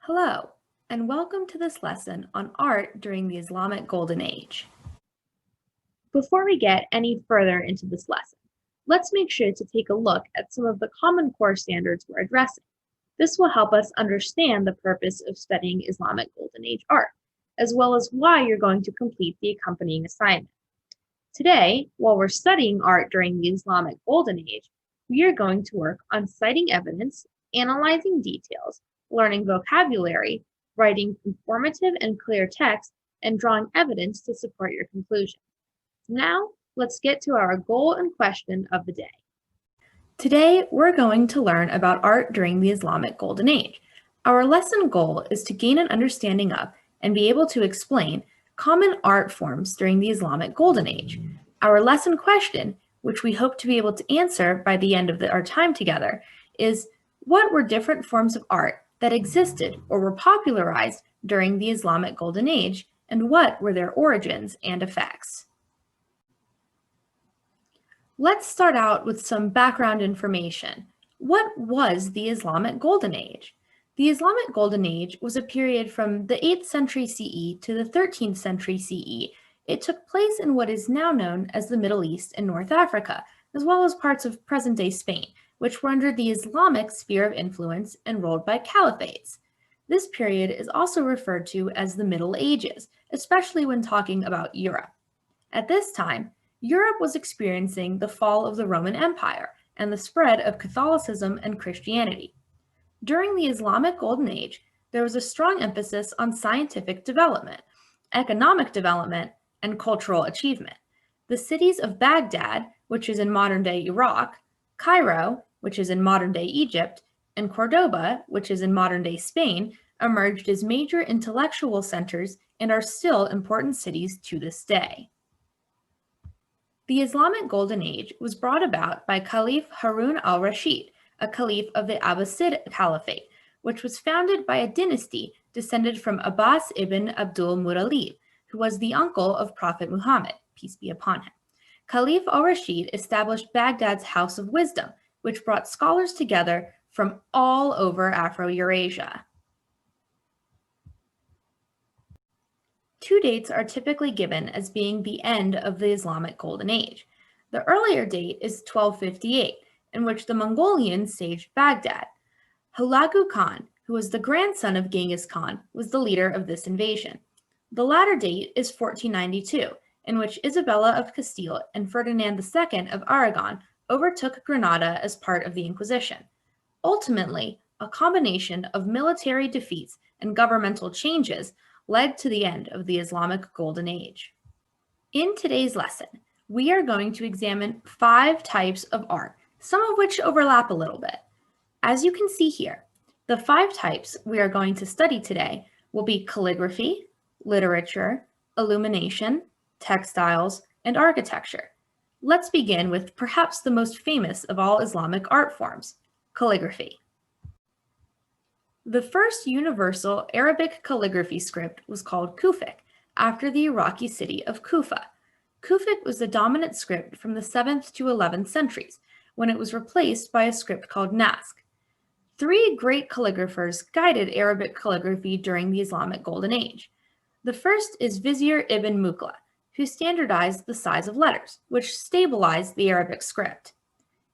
Hello, and welcome to this lesson on art during the Islamic Golden Age. Before we get any further into this lesson, let's make sure to take a look at some of the common core standards we're addressing. This will help us understand the purpose of studying Islamic Golden Age art, as well as why you're going to complete the accompanying assignment. Today, while we're studying art during the Islamic Golden Age, we are going to work on citing evidence, analyzing details, learning vocabulary, writing informative and clear text, and drawing evidence to support your conclusion. Now, let's get to our goal and question of the day. Today, we're going to learn about art during the Islamic Golden Age. Our lesson goal is to gain an understanding of and be able to explain common art forms during the Islamic Golden Age. Our lesson question, which we hope to be able to answer by the end of our time together, is what were different forms of art that existed or were popularized during the Islamic Golden Age, and what were their origins and effects? Let's start out with some background information. What was the Islamic Golden Age? The Islamic Golden Age was a period from the 8th century CE to the 13th century CE. It took place in what is now known as the Middle East and North Africa, as well as parts of present-day Spain, which were under the Islamic sphere of influence and ruled by caliphates. This period is also referred to as the Middle Ages, especially when talking about Europe. At this time, Europe was experiencing the fall of the Roman Empire and the spread of Catholicism and Christianity. During the Islamic Golden Age, there was a strong emphasis on scientific development, economic development, and cultural achievement. The cities of Baghdad, which is in modern-day Iraq, Cairo, which is in modern-day Egypt, and Cordoba, which is in modern-day Spain, emerged as major intellectual centers and are still important cities to this day. The Islamic Golden Age was brought about by Caliph Harun al-Rashid, a caliph of the Abbasid Caliphate, which was founded by a dynasty descended from Abbas ibn Abdul Muttalib, who was the uncle of Prophet Muhammad, peace be upon him. Caliph al-Rashid established Baghdad's House of Wisdom, which brought scholars together from all over Afro-Eurasia. Two dates are typically given as being the end of the Islamic Golden Age. The earlier date is 1258, in which the Mongolians sieged Baghdad. Hulagu Khan, who was the grandson of Genghis Khan, was the leader of this invasion. The latter date is 1492, in which Isabella of Castile and Ferdinand II of Aragon overtook Granada as part of the Inquisition. Ultimately, a combination of military defeats and governmental changes led to the end of the Islamic Golden Age. In today's lesson, we are going to examine 5 types of art, some of which overlap a little bit. As you can see here, the 5 types we are going to study today will be calligraphy, literature, illumination, textiles, and architecture. Let's begin with perhaps the most famous of all Islamic art forms, calligraphy. The first universal Arabic calligraphy script was called Kufic, after the Iraqi city of Kufa. Kufic was the dominant script from the 7th to 11th centuries, when it was replaced by a script called Naskh. 3 great calligraphers guided Arabic calligraphy during the Islamic Golden Age. The first is Vizier ibn Muqla, who standardized the size of letters, which stabilized the Arabic script.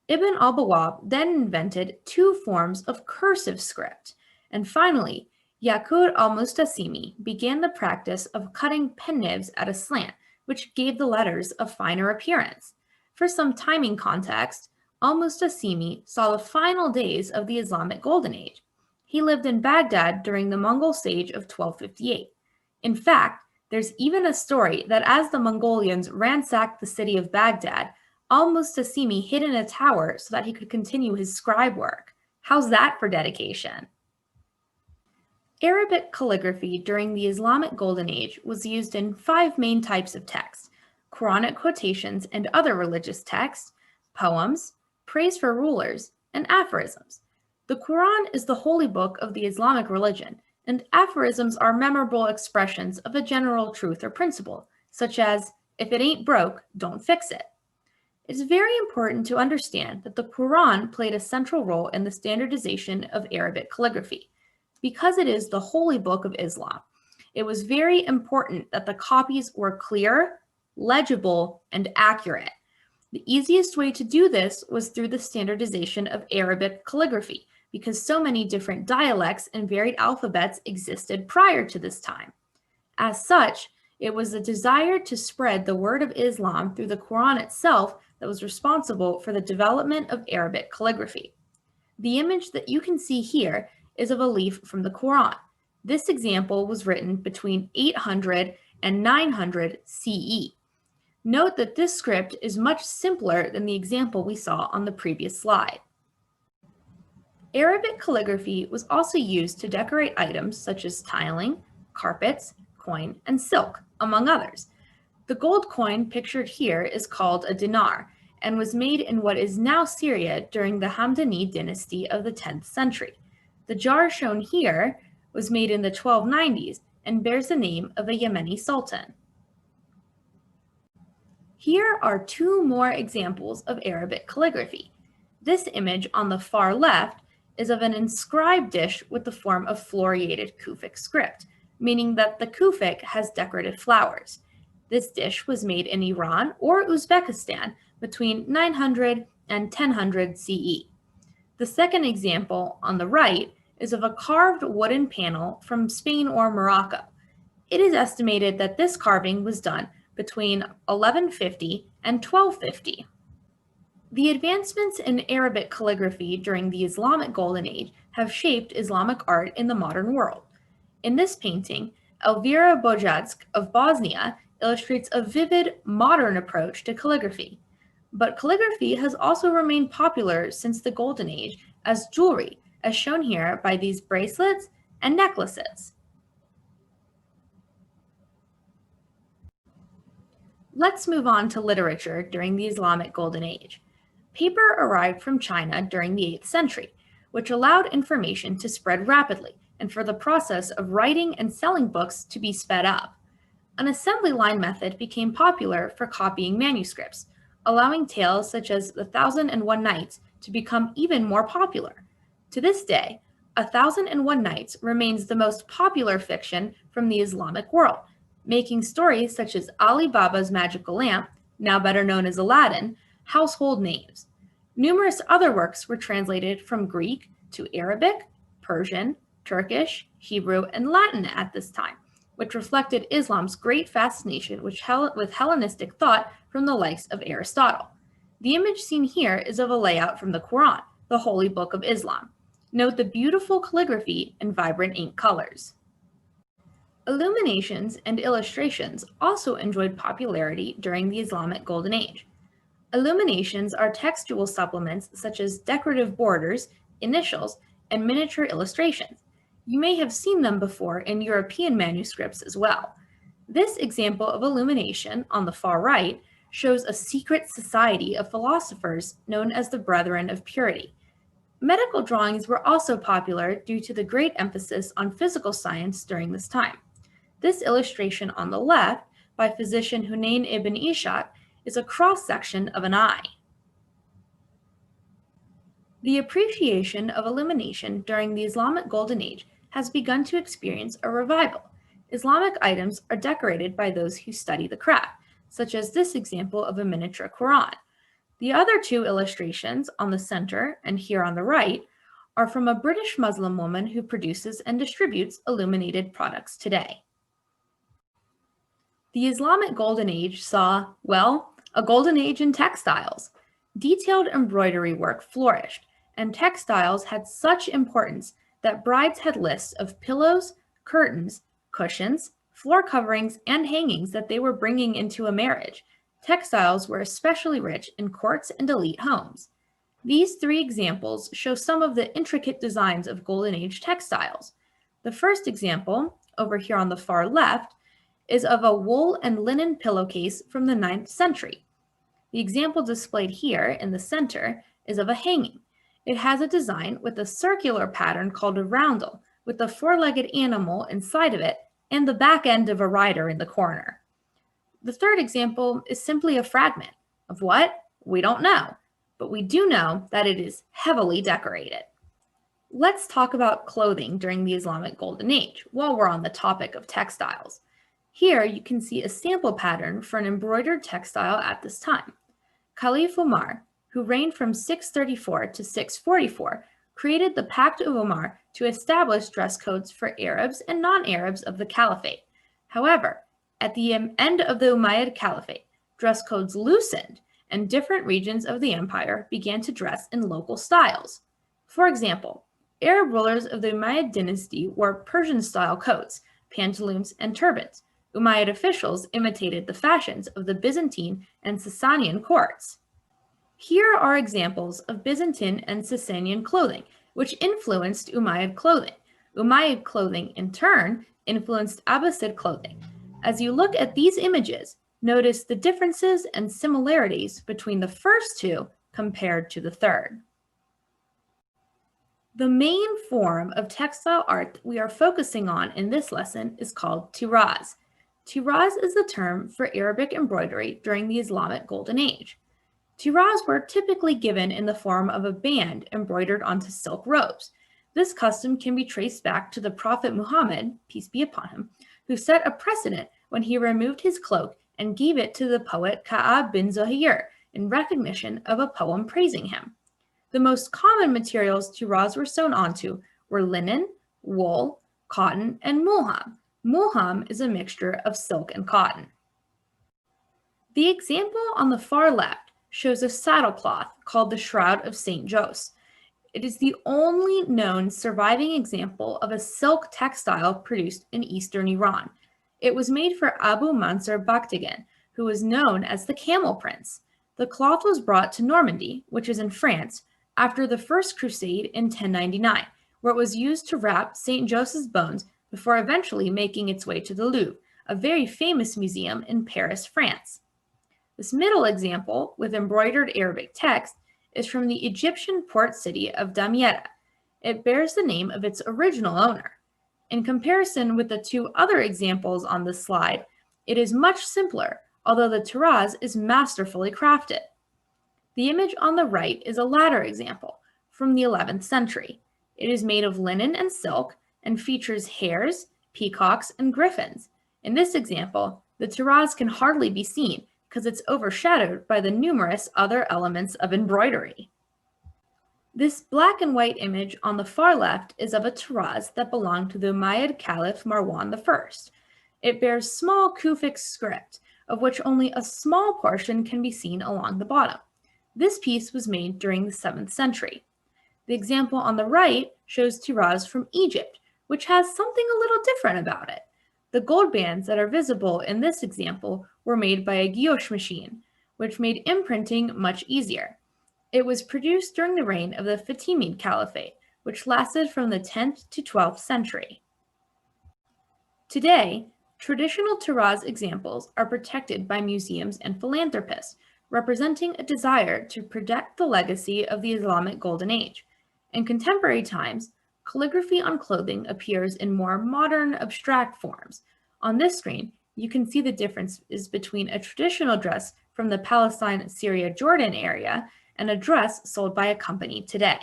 Ibn al-Bawwab then invented 2 forms of cursive script. And finally, Yaqut al-Mustasimi began the practice of cutting pen nibs at a slant, which gave the letters a finer appearance. For some timing context, al-Mustasimi saw the final days of the Islamic Golden Age. He lived in Baghdad during the Mongol siege of 1258. In fact, there's even a story that as the Mongolians ransacked the city of Baghdad, al-Mustasimi hid in a tower so that he could continue his scribe work. How's that for dedication? Arabic calligraphy during the Islamic Golden Age was used in 5 main types of text: Quranic quotations and other religious texts, poems, praise for rulers, and aphorisms. The Quran is the holy book of the Islamic religion, and aphorisms are memorable expressions of a general truth or principle, such as, if it ain't broke, don't fix it. It's very important to understand that the Quran played a central role in the standardization of Arabic calligraphy. because it is the holy book of Islam. It was very important that the copies were clear, legible, and accurate. The easiest way to do this was through the standardization of Arabic calligraphy, because so many different dialects and varied alphabets existed prior to this time. As such, it was the desire to spread the word of Islam through the Quran itself that was responsible for the development of Arabic calligraphy. The image that you can see here is of a leaf from the Quran. This example was written between 800 and 900 CE. Note that this script is much simpler than the example we saw on the previous slide. Arabic calligraphy was also used to decorate items such as tiling, carpets, coin, and silk, among others. The gold coin pictured here is called a dinar and was made in what is now Syria during the Hamdani dynasty of the 10th century. The jar shown here was made in the 1290s and bears the name of a Yemeni sultan. Here are two more examples of Arabic calligraphy. This image on the far left is of an inscribed dish with the form of floriated Kufic script, meaning that the Kufic has decorative flowers. This dish was made in Iran or Uzbekistan between 900 and 1000 CE. The second example on the right is of a carved wooden panel from Spain or Morocco. It is estimated that this carving was done between 1150 and 1250. The advancements in Arabic calligraphy during the Islamic Golden Age have shaped Islamic art in the modern world. In this painting, Elvira Bojacek of Bosnia illustrates a vivid, modern approach to calligraphy. But calligraphy has also remained popular since the Golden Age as jewelry, as shown here by these bracelets and necklaces. Let's move on to literature during the Islamic Golden Age. Paper arrived from China during the 8th century, which allowed information to spread rapidly and for the process of writing and selling books to be sped up. An assembly line method became popular for copying manuscripts, allowing tales such as The 1001 Nights to become even more popular. To this day, 1001 Nights remains the most popular fiction from the Islamic world, making stories such as Ali Baba's Magical Lamp, now better known as Aladdin, household names. Numerous other works were translated from Greek to Arabic, Persian, Turkish, Hebrew, and Latin at this time, which reflected Islam's great fascination with Hellenistic thought from the likes of Aristotle. The image seen here is of a layout from the Quran, the holy book of Islam. Note the beautiful calligraphy and vibrant ink colors. Illuminations and illustrations also enjoyed popularity during the Islamic Golden Age. Illuminations are textual supplements such as decorative borders, initials, and miniature illustrations. You may have seen them before in European manuscripts as well. This example of illumination on the far right shows a secret society of philosophers known as the Brethren of Purity. Medical drawings were also popular due to the great emphasis on physical science during this time. This illustration on the left by physician Hunayn ibn Ishaq is a cross-section of an eye. The appreciation of illumination during the Islamic Golden Age has begun to experience a revival. Islamic items are decorated by those who study the craft, such as this example of a miniature Quran. The other two illustrations on the center and here on the right are from a British Muslim woman who produces and distributes illuminated products today. The Islamic Golden Age saw, well, a golden age in textiles. Detailed embroidery work flourished, and textiles had such importance that brides had lists of pillows, curtains, cushions, floor coverings, and hangings that they were bringing into a marriage. Textiles were especially rich in courts and elite homes. These three examples show some of the intricate designs of Golden Age textiles. The first example, over here on the far left, is of a wool and linen pillowcase from the 9th century. The example displayed here in the center is of a hanging. It has a design with a circular pattern called a roundel, with a four-legged animal inside of it and the back end of a rider in the corner. The third example is simply a fragment. Of what? We don't know, but we do know that it is heavily decorated. Let's talk about clothing during the Islamic Golden Age while we're on the topic of textiles. Here you can see a sample pattern for an embroidered textile at this time. Caliph Omar, who reigned from 634 to 644, created the Pact of Omar to establish dress codes for Arabs and non-Arabs of the Caliphate. However, at the end of the Umayyad Caliphate, dress codes loosened and different regions of the empire began to dress in local styles. For example, Arab rulers of the Umayyad dynasty wore Persian-style coats, pantaloons, and turbans. Umayyad officials imitated the fashions of the Byzantine and Sasanian courts. Here are examples of Byzantine and Sasanian clothing, which influenced Umayyad clothing. Umayyad clothing, in turn, influenced Abbasid clothing. As you look at these images, notice the differences and similarities between the first two compared to the third. The main form of textile art we are focusing on in this lesson is called tiraz. Tiraz is the term for Arabic embroidery during the Islamic Golden Age. Tiraz were typically given in the form of a band embroidered onto silk robes. This custom can be traced back to the Prophet Muhammad, peace be upon him, who set a precedent when he removed his cloak and gave it to the poet Ka'ab bin Zuhair in recognition of a poem praising him. The most common materials tiraz were sewn onto were linen, wool, cotton, and mulham. Mulham is a mixture of silk and cotton. The example on the far left shows a saddlecloth called the Shroud of St. Jos. It is the only known surviving example of a silk textile produced in eastern Iran. It was made for Abu Mansur Bakhtigan, who was known as the Camel Prince. The cloth was brought to Normandy, which is in France, after the First Crusade in 1099, where it was used to wrap St. Joseph's bones before eventually making its way to the Louvre, a very famous museum in Paris, France. This middle example, with embroidered Arabic text, is from the Egyptian port city of Damietta. It bears the name of its original owner. In comparison with the two other examples on this slide, it is much simpler, although the tiraz is masterfully crafted. The image on the right is a latter example from the 11th century. It is made of linen and silk and features hares, peacocks, and griffins. In this example, the tiraz can hardly be seen because it's overshadowed by the numerous other elements of embroidery. This black and white image on the far left is of a tiraz that belonged to the Umayyad Caliph Marwan I. It bears small Kufic script, of which only a small portion can be seen along the bottom. This piece was made during the 7th century. The example on the right shows tiraz from Egypt, which has something a little different about it. The gold bands that are visible in this example were made by a guilloche machine, which made imprinting much easier. It was produced during the reign of the Fatimid Caliphate, which lasted from the 10th to 12th century. Today, traditional tiraz examples are protected by museums and philanthropists, representing a desire to protect the legacy of the Islamic Golden Age. In contemporary times, calligraphy on clothing appears in more modern, abstract forms. On this screen, you can see the differences between a traditional dress from the Palestine, Syria, Jordan area and a dress sold by a company today.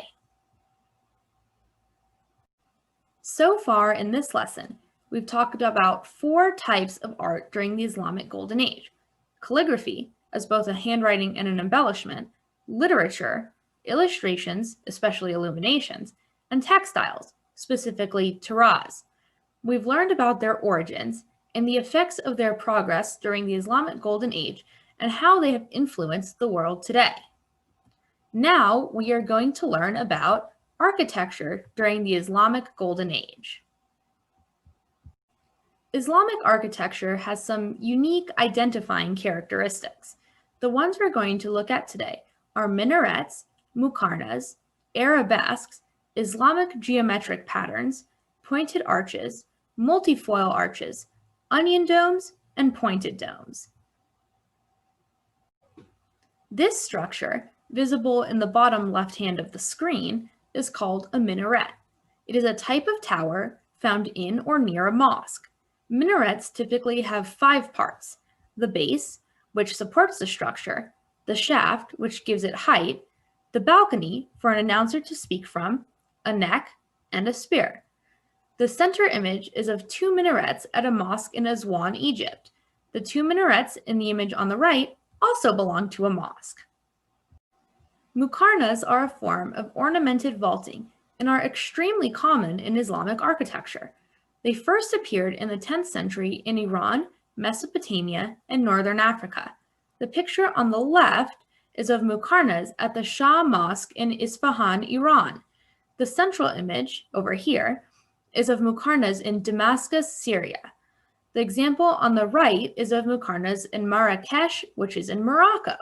So far in this lesson, we've talked about 4 types of art during the Islamic Golden Age: calligraphy, as both a handwriting and an embellishment, literature, illustrations, especially illuminations, and textiles, specifically tiraz. We've learned about their origins and the effects of their progress during the Islamic Golden Age and how they have influenced the world today. Now we are going to learn about architecture during the Islamic Golden Age. Islamic architecture has some unique identifying characteristics. The ones we're going to look at today are minarets, muqarnas, arabesques, Islamic geometric patterns, pointed arches, multifoil arches, onion domes, and pointed domes. This structure, visible in the bottom left hand of the screen, is called a minaret. It is a type of tower found in or near a mosque. Minarets typically have 5 parts: the base, which supports the structure, the shaft, which gives it height, the balcony for an announcer to speak from, a neck, and a spear. The center image is of two minarets at a mosque in Aswan, Egypt. The two minarets in the image on the right also belong to a mosque. Muqarnas are a form of ornamented vaulting and are extremely common in Islamic architecture. They first appeared in the 10th century in Iran, Mesopotamia, and northern Africa. The picture on the left is of muqarnas at the Shah Mosque in Isfahan, Iran. The central image, over here, is of muqarnas in Damascus, Syria. The example on the right is of muqarnas in Marrakesh, which is in Morocco.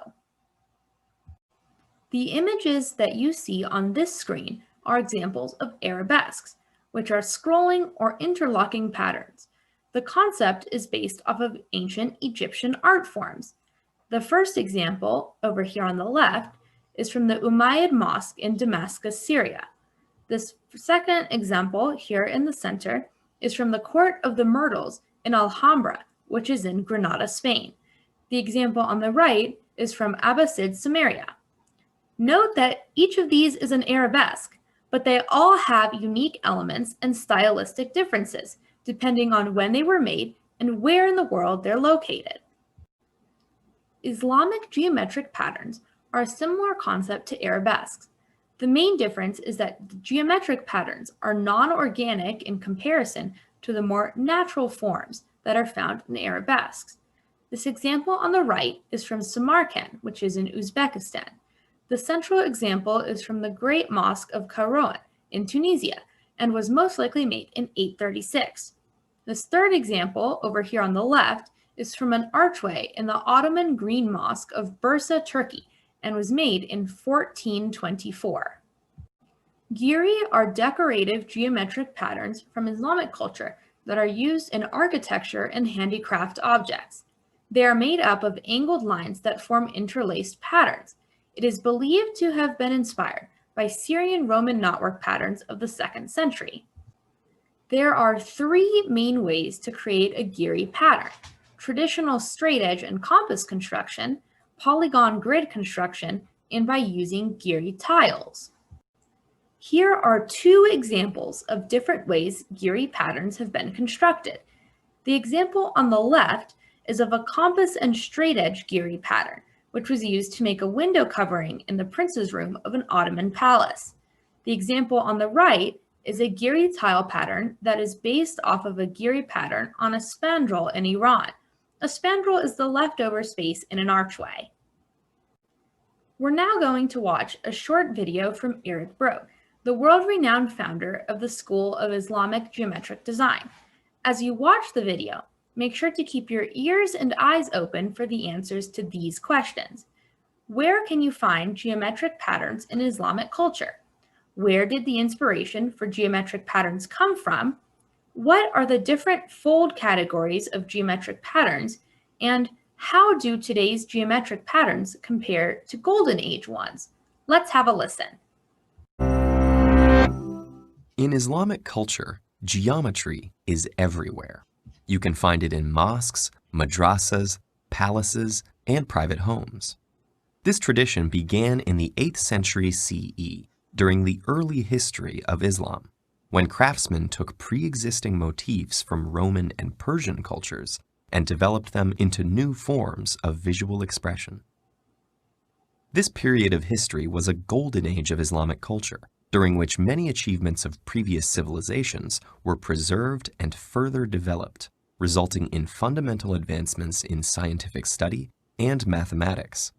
The images that you see on this screen are examples of arabesques, which are scrolling or interlocking patterns. The concept is based off of ancient Egyptian art forms. The first example, over here on the left, is from the Umayyad Mosque in Damascus, Syria. This second example, here in the center, is from the Court of the Myrtles in Alhambra, which is in Granada, Spain. The example on the right is from Abbasid, Samaria. Note that each of these is an arabesque, but they all have unique elements and stylistic differences, depending on when they were made and where in the world they're located. Islamic geometric patterns are a similar concept to arabesques. The main difference is that the geometric patterns are non-organic in comparison to the more natural forms that are found in arabesques. This example on the right is from Samarkand, which is in Uzbekistan. The central example is from the Great Mosque of Kairouan in Tunisia and was most likely made in 836. This third example, over here on the left, is from an archway in the Ottoman Green Mosque of Bursa, Turkey, and was made in 1424. Giri are decorative geometric patterns from Islamic culture that are used in architecture and handicraft objects. They are made up of angled lines that form interlaced patterns. It is believed to have been inspired by Syrian Roman knotwork patterns of the 2nd century. There are three main ways to create a Giri pattern: traditional straight edge and compass construction, polygon grid construction, and by using Giri tiles. Here are two examples of different ways Giri patterns have been constructed. The example on the left is of a compass and straight edge Giri pattern, which was used to make a window covering in the prince's room of an Ottoman palace. The example on the right is a Giri tile pattern that is based off of a Giri pattern on a spandrel in Iran. A spandrel is the leftover space in an archway. We're now going to watch a short video from Eric Broke, the world-renowned founder of the School of Islamic Geometric Design. As you watch the video, make sure to keep your ears and eyes open for the answers to these questions. Where can you find geometric patterns in Islamic culture? Where did the inspiration for geometric patterns come from? What are the different fold categories of geometric patterns? And how do today's geometric patterns compare to Golden Age ones? Let's have a listen. In Islamic culture, geometry is everywhere. You can find it in mosques, madrasas, palaces, and private homes. This tradition began in the 8th century CE, during the early history of Islam, when craftsmen took pre-existing motifs from Roman and Persian cultures and developed them into new forms of visual expression. This period of history was a golden age of Islamic culture, during which many achievements of previous civilizations were preserved and further developed, resulting in fundamental advancements in scientific study and mathematics.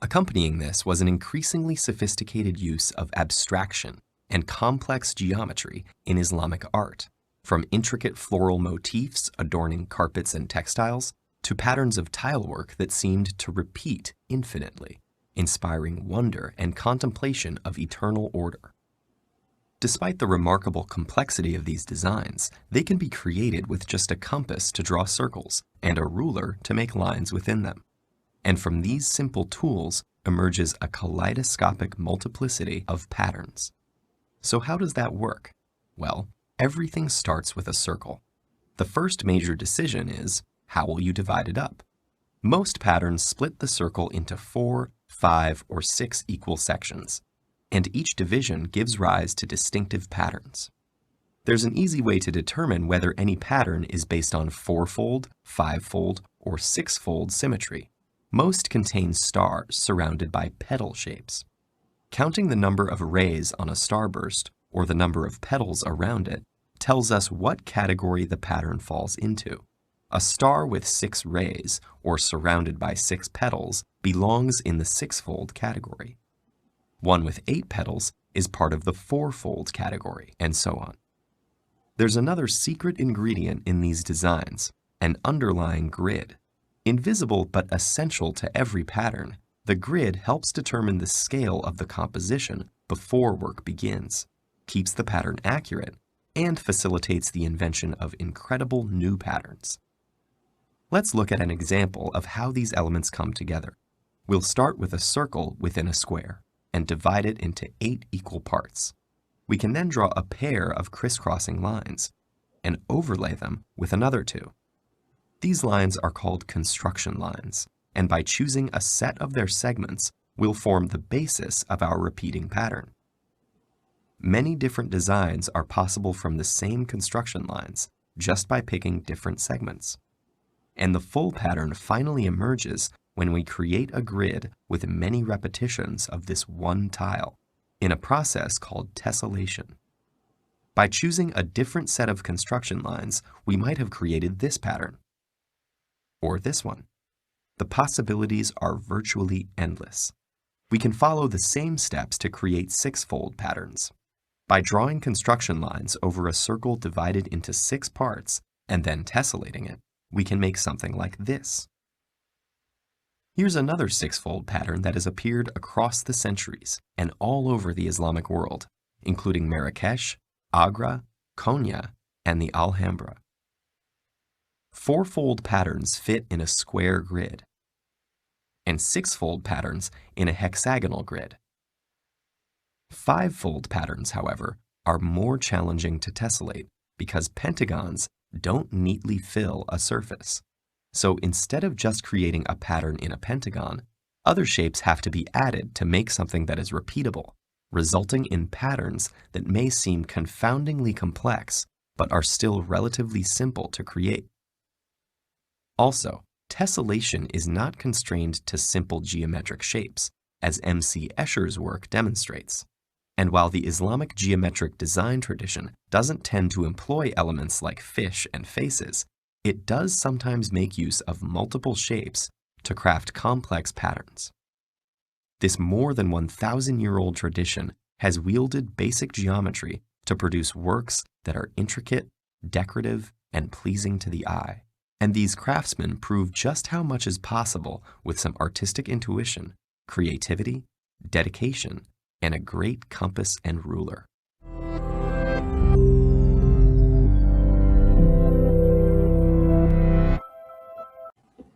Accompanying this was an increasingly sophisticated use of abstraction and complex geometry in Islamic art, from intricate floral motifs adorning carpets and textiles to patterns of tilework that seemed to repeat infinitely, inspiring wonder and contemplation of eternal order. Despite the remarkable complexity of these designs, they can be created with just a compass to draw circles and a ruler to make lines within them. And from these simple tools emerges a kaleidoscopic multiplicity of patterns. So how does that work? Well, everything starts with a circle. The first major decision is, how will you divide it up? Most patterns split the circle into 4, 5, or 6 equal sections. and each division gives rise to distinctive patterns. There's an easy way to determine whether any pattern is based on fourfold, fivefold, or sixfold symmetry. Most contain stars surrounded by petal shapes. Counting the number of rays on a starburst, or the number of petals around it, tells us what category the pattern falls into. A star with 6 rays, or surrounded by 6 petals, belongs in the sixfold category. One with 8 petals is part of the fourfold category, and so on. There's another secret ingredient in these designs, an underlying grid. Invisible but essential to every pattern, the grid helps determine the scale of the composition before work begins, keeps the pattern accurate, and facilitates the invention of incredible new patterns. Let's look at an example of how these elements come together. We'll start with a circle within a square and divide it into 8 equal parts. We can then draw a pair of crisscrossing lines and overlay them with another 2. These lines are called construction lines, and by choosing a set of their segments, we'll form the basis of our repeating pattern. Many different designs are possible from the same construction lines, just by picking different segments. And the full pattern finally emerges when we create a grid with many repetitions of this one tile, in a process called tessellation. By choosing a different set of construction lines, we might have created this pattern, or this one. The possibilities are virtually endless. We can follow the same steps to create sixfold patterns. By drawing construction lines over a circle divided into 6 parts and then tessellating it, we can make something like this. Here's another sixfold pattern that has appeared across the centuries and all over the Islamic world, including Marrakesh, Agra, Konya, and the Alhambra. Fourfold patterns fit in a square grid, and sixfold patterns in a hexagonal grid. Fivefold patterns, however, are more challenging to tessellate because pentagons don't neatly fill a surface. So instead of just creating a pattern in a pentagon, other shapes have to be added to make something that is repeatable, resulting in patterns that may seem confoundingly complex, but are still relatively simple to create. Also, tessellation is not constrained to simple geometric shapes, as M.C. Escher's work demonstrates. And while the Islamic geometric design tradition doesn't tend to employ elements like fish and faces, it does sometimes make use of multiple shapes to craft complex patterns. This more than 1,000-year-old tradition has wielded basic geometry to produce works that are intricate, decorative, and pleasing to the eye. And these craftsmen prove just how much is possible with some artistic intuition, creativity, dedication, and a great compass and ruler.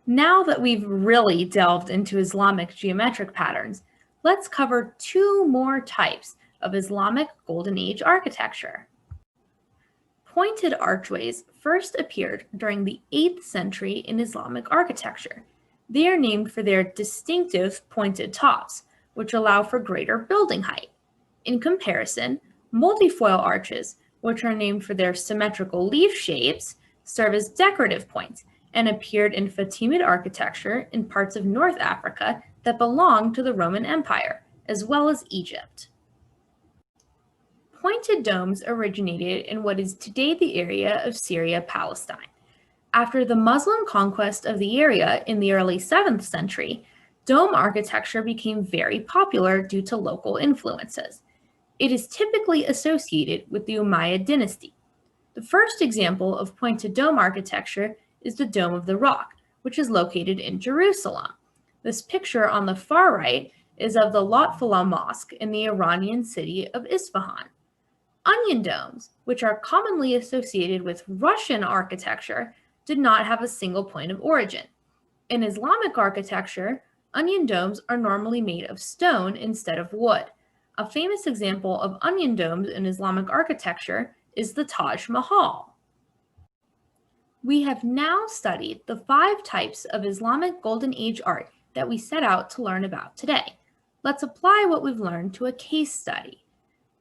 Now that we've really delved into Islamic geometric patterns, let's cover 2 more types of Islamic Golden Age architecture. Pointed archways first appeared during the 8th century in Islamic architecture. They are named for their distinctive pointed tops, which allow for greater building height. In comparison, multifoil arches, which are named for their symmetrical leaf shapes, serve as decorative points and appeared in Fatimid architecture in parts of North Africa that belonged to the Roman Empire, as well as Egypt. Pointed domes originated in what is today the area of Syria-Palestine. After the Muslim conquest of the area in the early 7th century, dome architecture became very popular due to local influences. It is typically associated with the Umayyad dynasty. The first example of pointed dome architecture is the Dome of the Rock, which is located in Jerusalem. This picture on the far right is of the Lotfullah Mosque in the Iranian city of Isfahan. Onion domes, which are commonly associated with Russian architecture, did not have a single point of origin. In Islamic architecture, onion domes are normally made of stone instead of wood. A famous example of onion domes in Islamic architecture is the Taj Mahal. We have now studied the 5 types of Islamic Golden Age art that we set out to learn about today. Let's apply what we've learned to a case study.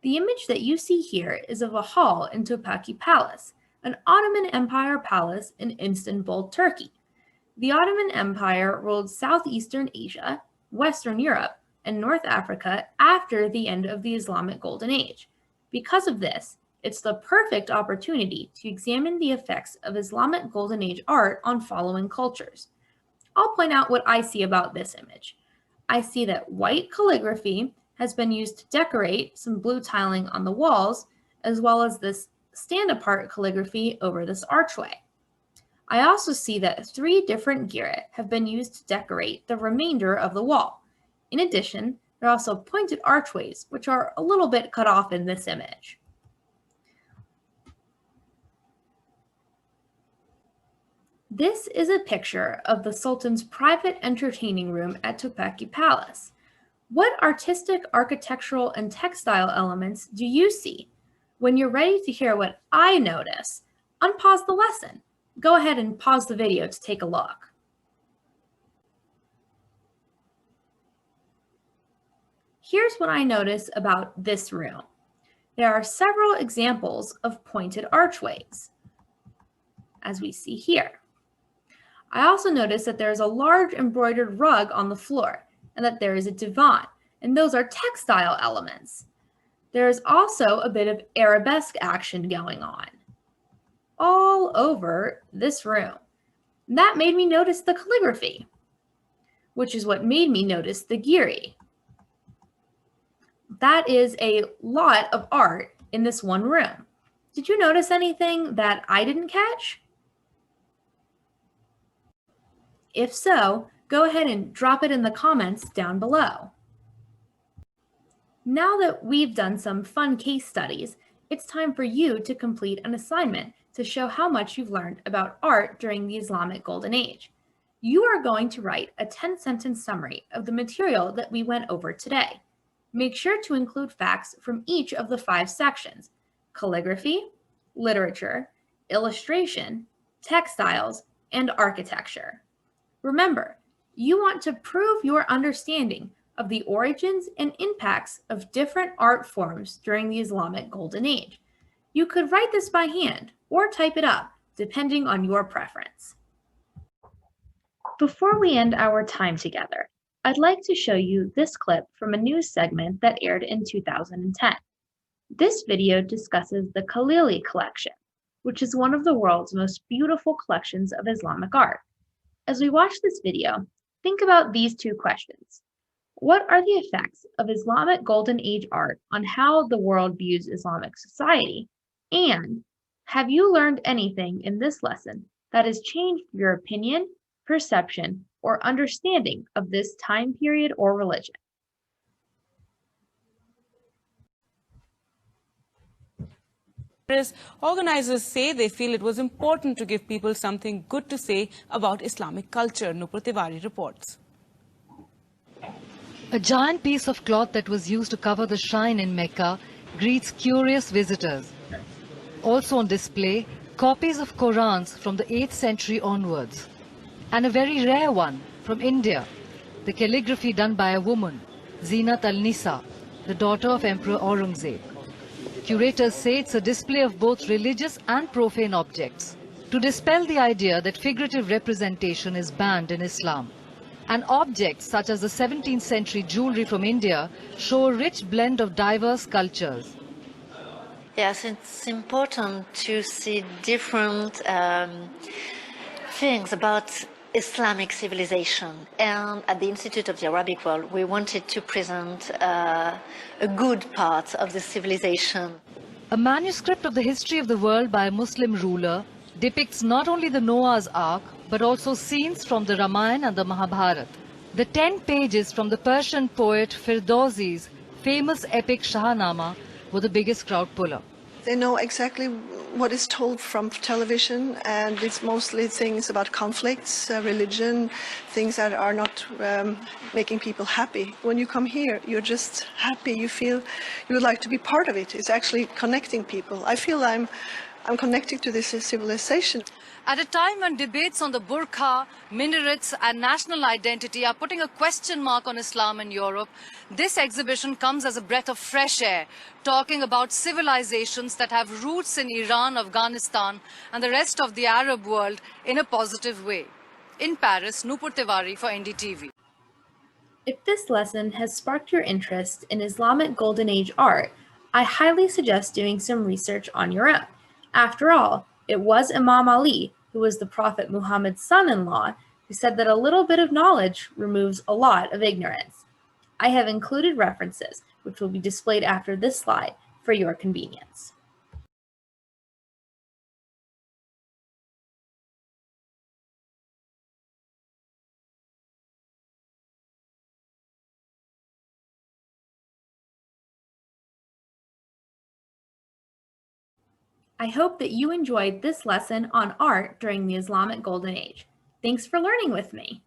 The image that you see here is of a hall in Topkapi Palace, an Ottoman Empire palace in Istanbul, Turkey. The Ottoman Empire ruled southeastern Asia, Western Europe, and North Africa after the end of the Islamic Golden Age. Because of this, it's the perfect opportunity to examine the effects of Islamic Golden Age art on following cultures. I'll point out what I see about this image. I see that white calligraphy has been used to decorate some blue tiling on the walls, as well as this stand-apart calligraphy over this archway. I also see that 3 different giret have been used to decorate the remainder of the wall. In addition, there are also pointed archways, which are a little bit cut off in this image. This is a picture of the Sultan's private entertaining room at Topkapi Palace. What artistic, architectural, and textile elements do you see? When you're ready to hear what I notice, unpause the lesson. Go ahead and pause the video to take a look. Here's what I notice about this room. There are several examples of pointed archways, as we see here. I also notice that there is a large embroidered rug on the floor and that there is a divan, and those are textile elements. There is also a bit of arabesque action going on all over this room. And that made me notice the calligraphy, which is what made me notice the giri. That is a lot of art in this one room. Did you notice anything that I didn't catch? If so, go ahead and drop it in the comments down below. Now that we've done some fun case studies, it's time for you to complete an assignment to show how much you've learned about art during the Islamic Golden Age. You are going to write a 10-sentence summary of the material that we went over today. Make sure to include facts from each of the 5 sections: calligraphy, literature, illustration, textiles, and architecture. Remember, you want to prove your understanding of the origins and impacts of different art forms during the Islamic Golden Age. You could write this by hand or type it up, depending on your preference. Before we end our time together, I'd like to show you this clip from a news segment that aired in 2010. This video discusses the Khalili collection, which is one of the world's most beautiful collections of Islamic art. As we watch this video, think about these 2 questions. What are the effects of Islamic Golden Age art on how the world views Islamic society? And have you learned anything in this lesson that has changed your opinion, perception, or understanding of this time period or religion? Organizers say they feel it was important to give people something good to say about Islamic culture, Nupur Tiwari reports. A giant piece of cloth that was used to cover the shrine in Mecca greets curious visitors. Also on display, copies of Qurans from the 8th century onwards. And a very rare one from India, the calligraphy done by a woman, Zinat al-Nisa, the daughter of Emperor Aurangzeb. Curators say it's a display of both religious and profane objects, to dispel the idea that figurative representation is banned in Islam. And objects such as the 17th century jewelry from India show a rich blend of diverse cultures. Yes, it's important to see different things about Islamic civilization. And at the Institute of the Arabic World, we wanted to present a good part of the civilization. A manuscript of the history of the world by a Muslim ruler depicts not only the Noah's Ark, but also scenes from the Ramayana and the Mahabharata. The 10 pages from the Persian poet Firdausi's famous epic Shahnameh were the biggest crowd puller. They know exactly what is told from television, and it's mostly things about conflicts, religion, things that are not making people happy. When you come here, you're just happy. You feel you would like to be part of it. It's actually connecting people. I feel I'm connecting to this civilization. At a time when debates on the burqa, minarets and national identity are putting a question mark on Islam in Europe, this exhibition comes as a breath of fresh air, talking about civilizations that have roots in Iran, Afghanistan and the rest of the Arab world in a positive way. In Paris, Nupur Tiwari for NDTV. If this lesson has sparked your interest in Islamic Golden Age art, I highly suggest doing some research on your own. After all, it was Imam Ali, who was the Prophet Muhammad's son-in-law, who said that a little bit of knowledge removes a lot of ignorance. I have included references, which will be displayed after this slide, for your convenience. I hope that you enjoyed this lesson on art during the Islamic Golden Age. Thanks for learning with me.